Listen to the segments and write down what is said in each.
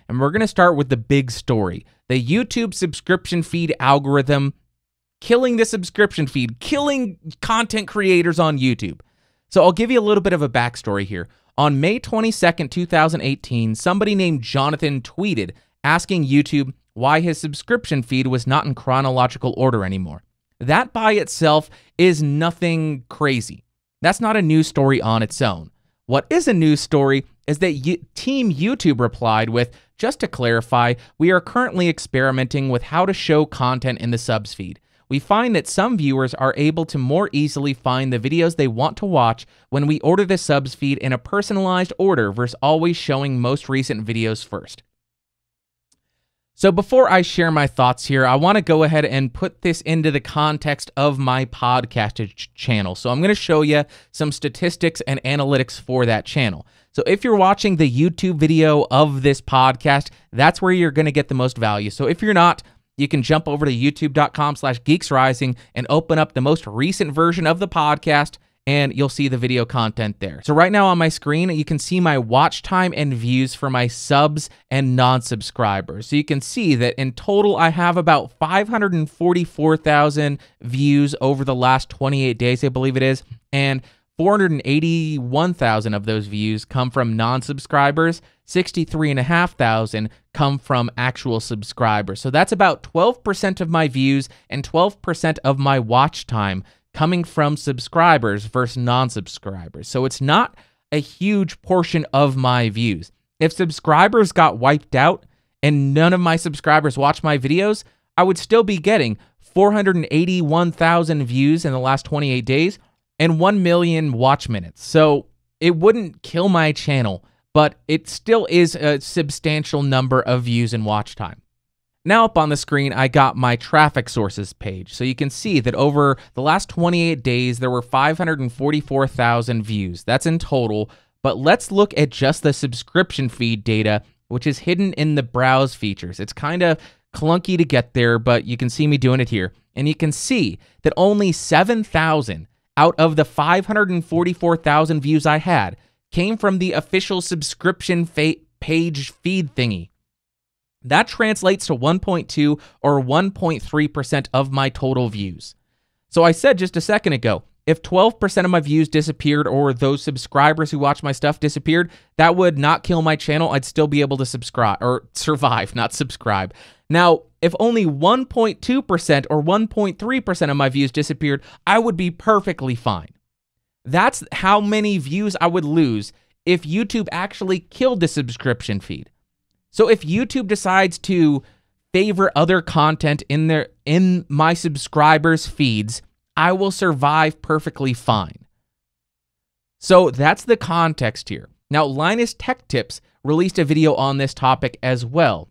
and we're going to start with the big story. The YouTube subscription feed algorithm killing the subscription feed, killing content creators on YouTube. So I'll give you a little bit of a backstory here. On May 22nd, 2018, somebody named Jonathan tweeted asking YouTube why his subscription feed was not in chronological order anymore. That by itself is nothing crazy. That's not a news story on its own. What is a news story is that Team YouTube replied with, just to clarify, we are currently experimenting with how to show content in the subs feed. We find that some viewers are able to more easily find the videos they want to watch when we order the subs feed in a personalized order versus always showing most recent videos first. So before I share my thoughts here, I want to go ahead and put this into the context of my podcast channel. So I'm going to show you some statistics and analytics for that channel. So if you're watching the YouTube video of this podcast, that's where you're going to get the most value. So if you're not, you can jump over to youtube.com/geeksrising and open up the most recent version of the podcast, and you'll see the video content there. So right now on my screen, you can see my watch time and views for my subs and non-subscribers. So you can see that in total, I have about 544,000 views over the last 28 days, I believe it is, and 481,000 of those views come from non-subscribers, 63,500 come from actual subscribers. So that's about 12% of my views and 12% of my watch time coming from subscribers versus non-subscribers. So it's not a huge portion of my views. If subscribers got wiped out and none of my subscribers watch my videos, I would still be getting 481,000 views in the last 28 days and 1 million watch minutes. So it wouldn't kill my channel, but it still is a substantial number of views and watch time. Now up on the screen, I got my traffic sources page. So you can see that over the last 28 days, there were 544,000 views. That's in total, but let's look at just the subscription feed data, which is hidden in the browse features. It's kind of clunky to get there, but you can see me doing it here. And you can see that only 7,000 out of the 544,000 views I had came from the official subscription page feed thingy. That translates to 1.2 or 1.3% of my total views. So I said just a second ago, if 12% of my views disappeared or those subscribers who watch my stuff disappeared, that would not kill my channel. I'd still be able to subscribe or survive, not subscribe. Now, if only 1.2% or 1.3% of my views disappeared, I would be perfectly fine. That's how many views I would lose if YouTube actually killed the subscription feed. So if YouTube decides to favor other content in my subscribers' feeds, I will survive perfectly fine. So that's the context here. Now, Linus Tech Tips released a video on this topic as well.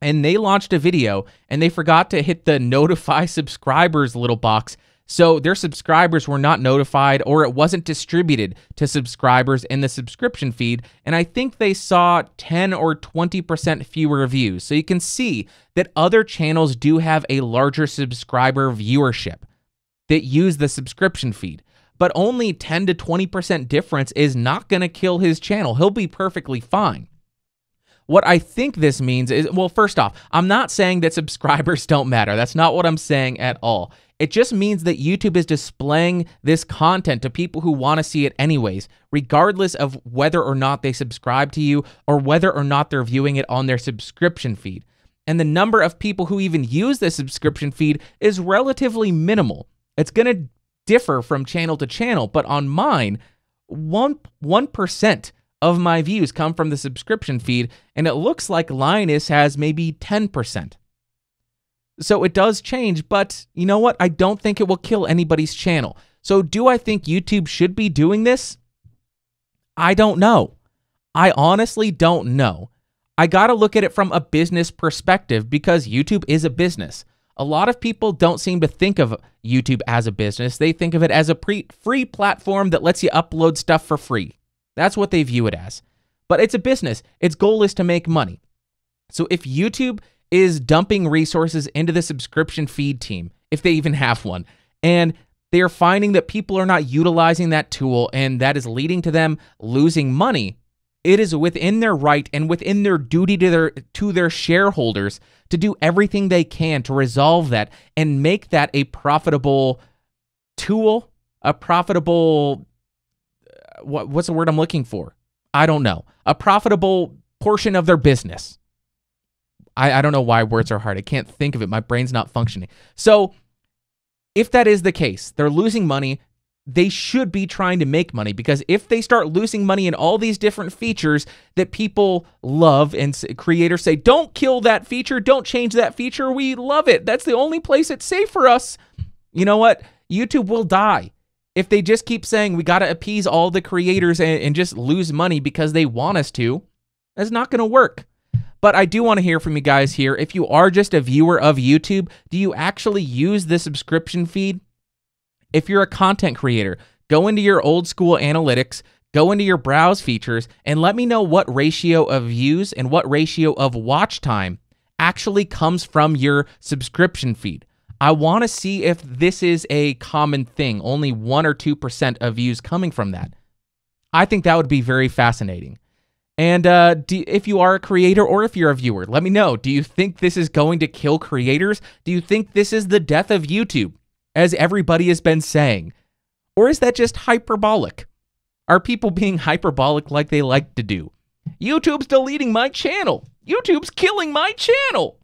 And they launched a video and they forgot to hit the notify subscribers little box. So their subscribers were not notified or it wasn't distributed to subscribers in the subscription feed. And I think they saw 10 or 20% fewer views. So you can see that other channels do have a larger subscriber viewership that use the subscription feed. But only 10 to 20% difference is not going to kill his channel. He'll be perfectly fine. What I think this means is, well, first off, I'm not saying that subscribers don't matter. That's not what I'm saying at all. It just means that YouTube is displaying this content to people who want to see it anyways, regardless of whether or not they subscribe to you or whether or not they're viewing it on their subscription feed. And the number of people who even use the subscription feed is relatively minimal. It's going to differ from channel to channel, but on mine, 1% of my views come from the subscription feed, and it looks like Linus has maybe 10%. So it does change, but you know what? I don't think it will kill anybody's channel. So do I think YouTube should be doing this? I don't know. I honestly don't know. I got to look at it from a business perspective because YouTube is a business. A lot of people don't seem to think of YouTube as a business. They think of it as a free platform that lets you upload stuff for free. That's what they view it as. But it's a business. Its goal is to make money. So if YouTube is dumping resources into the subscription feed team, if they even have one, and they're finding that people are not utilizing that tool and that is leading to them losing money, it is within their right and within their duty to their shareholders to do everything they can to resolve that and make that a profitable tool, a profitable, what's the word I'm looking for? I don't know. A profitable portion of their business. I don't know why words are hard. I can't think of it. My brain's not functioning. So if that is the case, they're losing money, they should be trying to make money, because if they start losing money in all these different features that people love and creators say, don't kill that feature, don't change that feature, we love it, that's the only place it's safe for us, you know what? YouTube will die. If they just keep saying we got to appease all the creators and just lose money because they want us to, that's not going to work. But I do want to hear from you guys here. If you are just a viewer of YouTube, do you actually use the subscription feed? If you're a content creator, go into your old school analytics, go into your browse features, and let me know what ratio of views and what ratio of watch time actually comes from your subscription feed. I want to see if this is a common thing, only 1 or 2% of views coming from that. I think that would be very fascinating. And if you are a creator or if you're a viewer, let me know. Do you think this is going to kill creators? Do you think this is the death of YouTube, as everybody has been saying? Or is that just hyperbolic? Are people being hyperbolic like they like to do? YouTube's deleting my channel. YouTube's killing my channel.